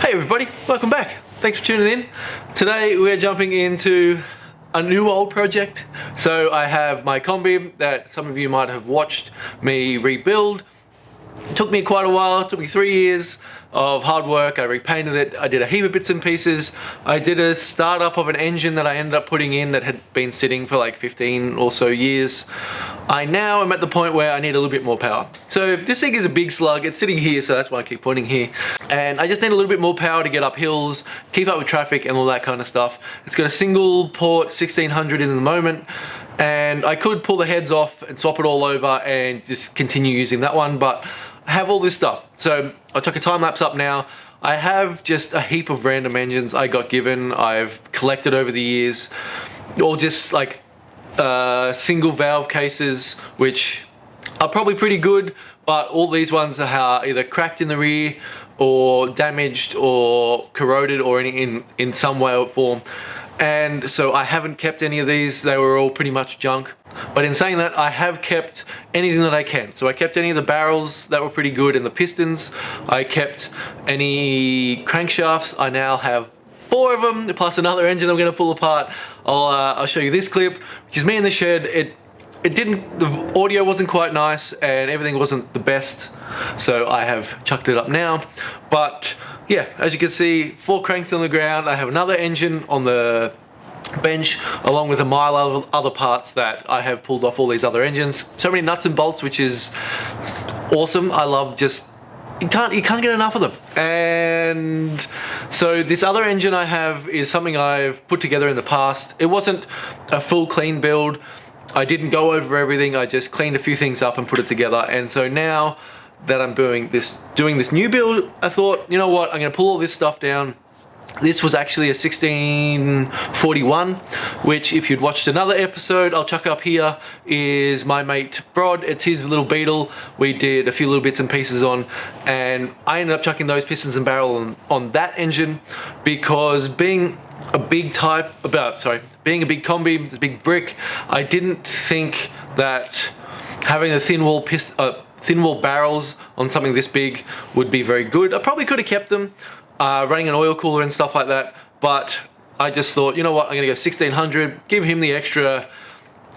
Hey everybody, welcome back. Thanks for tuning in. Today we're jumping into a new old project. So I have my kombi that some of you might have watched me rebuild. It took me quite a while, it took me 3 years of hard work. I repainted it, I did a heap of bits and pieces. I did a startup of an engine that I ended up putting in that had been sitting for like 15 or so years. I now am at the point where I need a little bit more power. So this thing is a big slug, it's sitting here, so that's why I keep pointing here. And I just need a little bit more power to get up hills, keep up with traffic and all that kind of stuff. It's got a single port 1600 in the moment, and I could pull the heads off and swap it all over and just continue using that one, but I have all this stuff. So I took a time lapse up now. I have just a heap of random engines I got given, I've collected over the years, all just like single valve cases, which are probably pretty good, but all these ones are either cracked in the rear or damaged or corroded or in some way or form. And so I haven't kept any of these, they were all pretty much junk. But in saying that, I have kept anything that I can. So I kept any of the barrels that were pretty good and the pistons. I kept any crankshafts. I now have 4 of them, plus another engine I'm gonna pull apart. I'll show you this clip, which is me in the shed. The audio wasn't quite nice and everything wasn't the best, so I have chucked it up now. But yeah, as you can see, 4 cranks on the ground. I have another engine on the bench, along with a mile of other parts that I have pulled off all these other engines. So many nuts and bolts, which is awesome. I love just, you can't get enough of them. And so this other engine I have is something I've put together in the past. It wasn't a full clean build. I didn't go over everything, I just cleaned a few things up and put it together. And so now that I'm doing this new build, I thought, you know what, I'm gonna pull all this stuff down. This was actually a 1641, which if you'd watched another episode, I'll chuck up here, is my mate Brod. It's his little Beetle. We did a few little bits and pieces on, and I ended up chucking those pistons and barrel on that engine because being a big kombi, this big brick, I didn't think that having the thin wall barrels on something this big would be very good. I probably could have kept them, running an oil cooler and stuff like that, but I just thought, you know what, I'm gonna go 1600, give him the extra,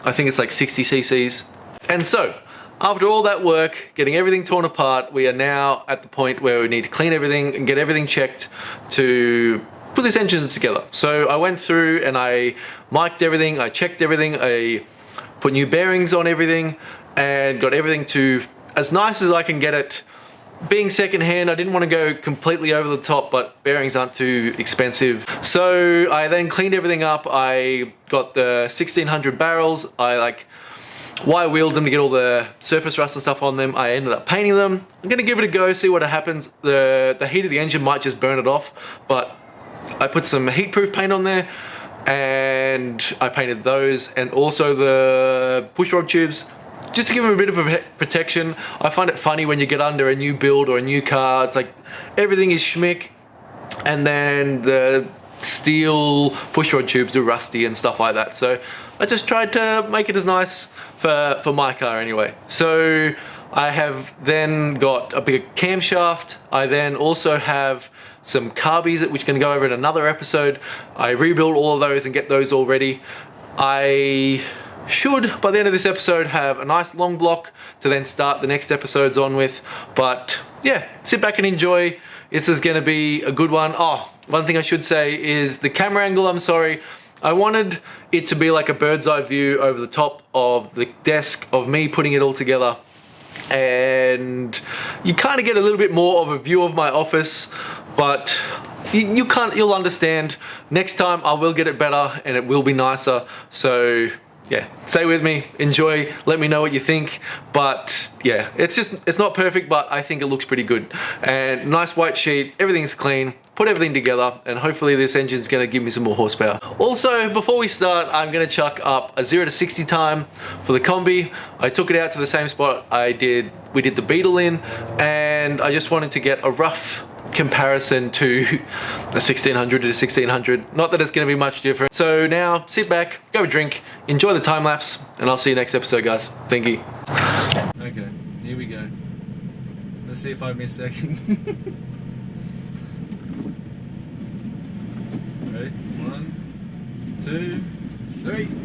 I think it's like 60 cc's. And so, after all that work, getting everything torn apart, we are now at the point where we need to clean everything and get everything checked to put this engine together. So I went through and I mic'd everything, I checked everything, I put new bearings on everything and got everything to as nice as I can get it. Being secondhand, I didn't want to go completely over the top, but bearings aren't too expensive. So I then cleaned everything up. I got the 1600 barrels. I wire wheeled them to get all the surface rust and stuff on them. I ended up painting them. I'm gonna give it a go, see what happens. The heat of the engine might just burn it off, but I put some heat-proof paint on there and I painted those, and also the pushrod tubes, just to give them a bit of a protection. I find it funny when you get under a new build or a new car, it's like everything is schmick, and then the steel pushrod tubes are rusty and stuff like that. So I just tried to make it as nice for my car anyway. So I have then got a bigger camshaft. I then also have some carbies, which can go over in another episode. I rebuild all of those and get those all ready. I should, by the end of this episode, have a nice long block to then start the next episodes on with. But yeah, sit back and enjoy. This is gonna be a good one. Oh, one thing I should say is the camera angle, I'm sorry. I wanted it to be like a bird's eye view over the top of the desk of me putting it all together. And you kind of get a little bit more of a view of my office, but you'll understand. Next time I will get it better and it will be nicer. So yeah, stay with me, enjoy, let me know what you think. But yeah, it's not perfect, but I think it looks pretty good. And nice white sheet, everything's clean, put everything together, and hopefully this engine's gonna give me some more horsepower. Also, before we start, I'm gonna chuck up a 0 to 60 time for the kombi. I took it out to the same spot we did the Beetle in, and I just wanted to get a rough comparison to a 1600 to 1600. Not that it's going to be much different. So now sit back, go a drink, enjoy the time lapse, and I'll see you next episode, guys. Thank you. Okay, here we go. Let's see if I miss second. 2, 3.